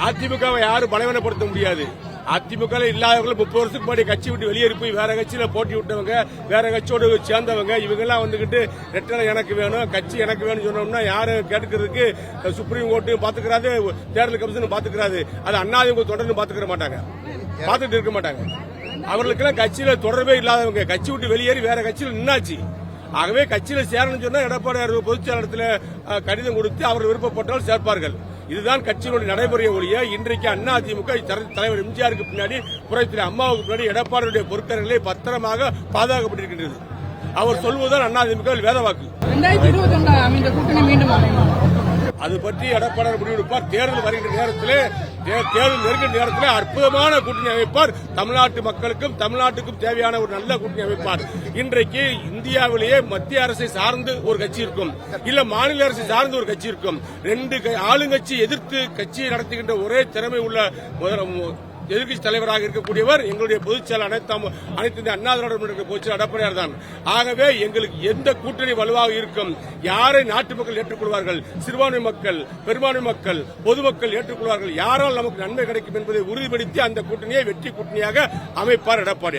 அதிமுகவை யாரும் பலவீனப்படுத்த முடியாது. அதிமுக இல்லாதவர்கள் 30 வருஷத்துக்கு முன்னாடி கட்சி விட்டு வெளியேறி போய் வேற கட்சியில போட்டி விட்டவங்க, வேற கட்சியோடு சேர்ந்தவங்க, இவங்க எல்லாம் வந்துகிட்டு ரெட்டலை எனக்கு வேணும், கட்சி எனக்கு வேணும் சொன்னோம்னா யாரும் கேட்டுக்கிறதுக்கு சுப்ரீம் கோர்ட்டு பாத்துக்கிறாரு, தேர்தல் கமிஷன் பாத்துக்கிறாரு. அது அதிமுக தொடர்ந்து பாத்துக்கிற மாட்டாங்க, பாத்துட்டு இருக்க மாட்டாங்க. அவர்களுக்கெல்லாம் கட்சியில தொடர்பே இல்லாதவங்க, கட்சி விட்டு வெளியேறி வேற கட்சியில் நின்னாச்சு. ஆகவே கட்சியில சேரணும்னு சொன்னா எடப்பாடி பொதுச்செயலாளத்தில் கடிதம் கொடுத்து அவர் விருப்பப்பட்டால் சேர்ப்பார்கள். இதுதான் கட்சியினுடைய நடைமுறை ஒழிய இன்றைக்கு அதிமுக தலைவர் எம்ஜிஆருக்கு பின்னாடி புரட்சி அம்மாவுக்கு பின்னாடி எடப்பாடியுடைய பொறுக்கர்களை பத்திரமாக பாதுகாக்கப்பட்டிருக்கின்றது. அவர் சொல்வதுதான் அதிமுக வேதவாக்கு. 2021 அமைந்த கூட்டணி மீண்டும் அது பற்றி எடப்பாடி முடிவெடுப்பார். தேர்தல் வருகின்ற நேரத்தில், தேர்தல் நெருங்கிற நேரத்தில் அற்புதமான கூட்டணி அமைப்பார். தமிழ்நாட்டு மக்களுக்கும் தமிழ்நாட்டுக்கும் தேவையான ஒரு நல்ல கூட்டணி அமைப்பார். இன்றைக்கு இந்தியாவிலேயே மத்திய அரசை சார்ந்து ஒரு கட்சி இருக்கும், இல்ல மாநில அரசை சார்ந்து ஒரு கட்சி இருக்கும். ரெண்டு ஆளுங்கட்சி எதிர்த்து கட்சியை நடத்துகின்ற ஒரே திறமை உள்ள எதிர்கட்சி தலைவராக இருக்கக்கூடியவர் எங்களுடைய பொதுச்செயலாளர் அனைத்து இந்திய அண்ணா திராவிட முன்னேற்ற பொதுச்செயலாளர் எடப்பாடியார் தான். ஆகவே எங்களுக்கு எந்த கூட்டணி வலுவாக இருக்கும், யாரை நாட்டு மக்கள் ஏற்றுக்கொள்வார்கள், சிறுபான்மை மக்கள், பெரும்பான்மை மக்கள், பொதுமக்கள் ஏற்றுக்கொள்வார்கள், யாரால் நமக்கு நன்மை கிடைக்கும் என்பதை உறுதிப்படுத்தி அந்த கூட்டணியை வெற்றி கூட்டணியாக அமைப்பார் எடப்பாடியார்.